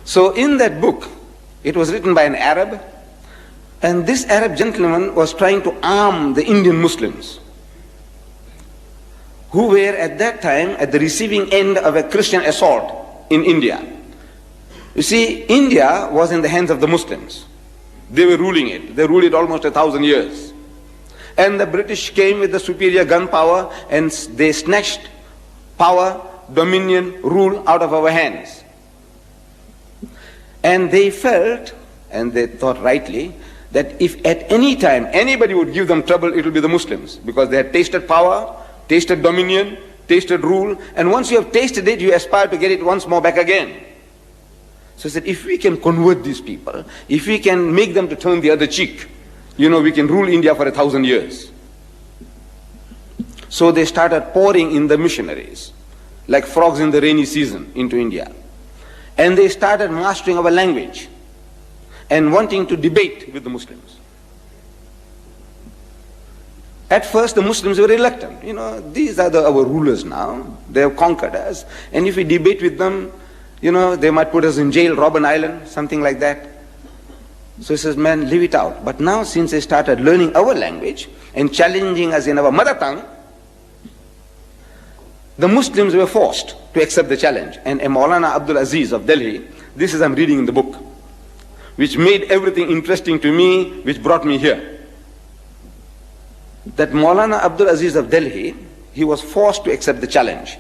So in that book, it was written by an Arab, and this Arab gentleman was trying to arm the Indian Muslims, who were at that time at the receiving end of a Christian assault in India. You see, India was in the hands of the Muslims. They were ruling it. They ruled it almost 1,000 years. And the British came with the superior gun power, and they snatched power, dominion, rule out of our hands. And they felt, and they thought rightly, that if at any time anybody would give them trouble, it will be the Muslims, because they had tasted power, tasted dominion, tasted rule, and once you have tasted it, you aspire to get it once more back again. So he said, if we can convert these people, if we can make them to turn the other cheek, we can rule India for 1,000 years. So they started pouring in the missionaries, like frogs in the rainy season, into India. And they started mastering our language and wanting to debate with the Muslims. At first, the Muslims were reluctant. These are our rulers now. They have conquered us. And if we debate with them, they might put us in jail, Robben Island, something like that. So he says, man, leave it out. But now, since they started learning our language and challenging us in our mother tongue, the Muslims were forced to accept the challenge. And Maulana Abdul Aziz of Delhi, this is I'm reading in the book, which made everything interesting to me, which brought me here. That Maulana Abdul Aziz of Delhi, he was forced to accept the challenge.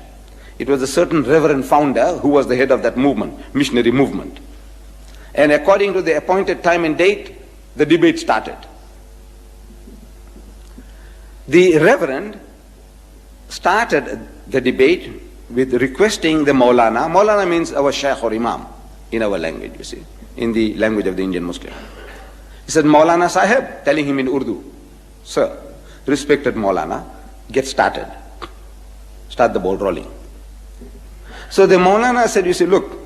It was a certain reverend founder who was the head of that movement, missionary movement. And according to the appointed time and date, the debate started. The reverend started the debate with requesting the Maulana. Maulana means our Shaykh or Imam in our language, you see, in the language of the Indian Muslim. He said, Maulana Sahib, telling him in Urdu, sir, respected Maulana, get started. Start the ball rolling. So the Maulana said, look,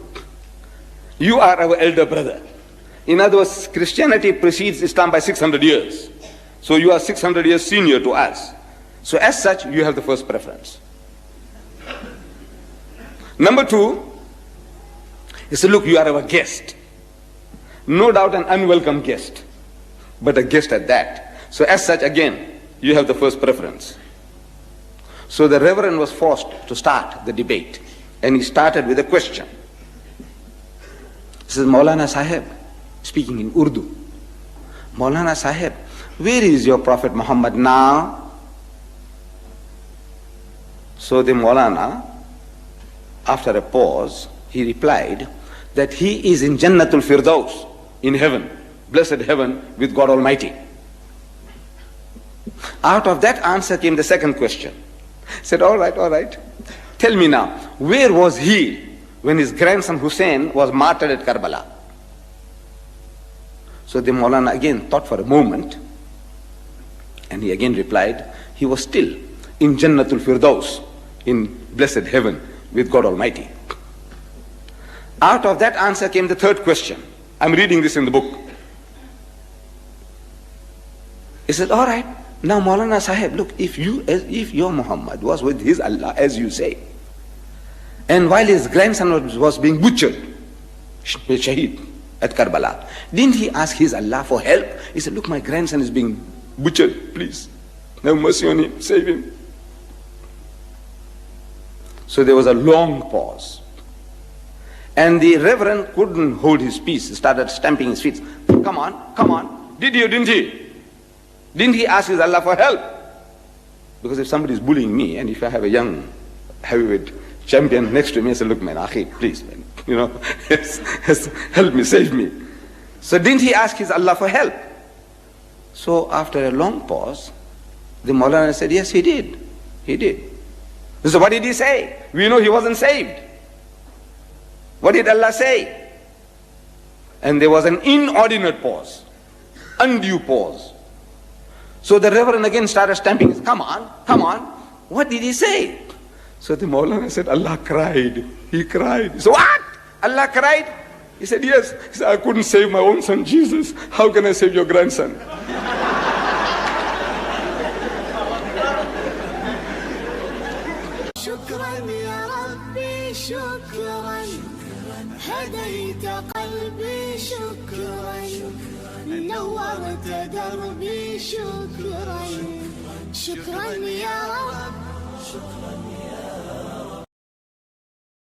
you are our elder brother. In other words, Christianity precedes Islam by 600 years. So you are 600 years senior to us. So as such, you have the first preference. Number two, he said, look, you are our guest. No doubt an unwelcome guest, but a guest at that. So as such, again, you have the first preference. So the reverend was forced to start the debate. And he started with a question. He says, Maulana Sahib, speaking in Urdu, Maulana Sahib, where is your Prophet Muhammad now? So the Maulana, after a pause, he replied that he is in Jannatul Firdaus, in heaven, blessed heaven with God Almighty. Out of that answer came the second question. He said, all right. Tell me now, where was he when his grandson Hussein was martyred at Karbala? So the Maulana again thought for a moment, and he again replied, he was still in Jannatul Firdaus, in blessed heaven with God Almighty. Out of that answer came the third question. I'm reading this in the book. He said, all right, now Maulana Sahib, look, if your Muhammad was with his Allah, as you say, and while his grandson was being butchered, Shaheed, at Karbala, didn't he ask his Allah for help? He said, look, my grandson is being butchered, please, have mercy on him, save him. So there was a long pause. And the reverend couldn't hold his peace. He started stamping his feet. Come on. Didn't he? Didn't he ask his Allah for help? Because if somebody is bullying me, and if I have a young heavyweight champion next to me, I say, look man, Akhi, please man, help me, save me. So didn't he ask his Allah for help? So after a long pause, the Maulana said, yes, he did. So what did he say? We know he wasn't saved. What did Allah say? And there was an inordinate pause, undue pause. So the reverend again started stamping. Come on. What did he say? So the Maulana said, Allah cried. He cried. So what? Allah cried? He said, yes. He said, I couldn't save my own son Jesus. How can I save your grandson? شكرا يا ربي شكرا هديت قلبي شكرا، نورت دربي شكرا، شكرا يا رب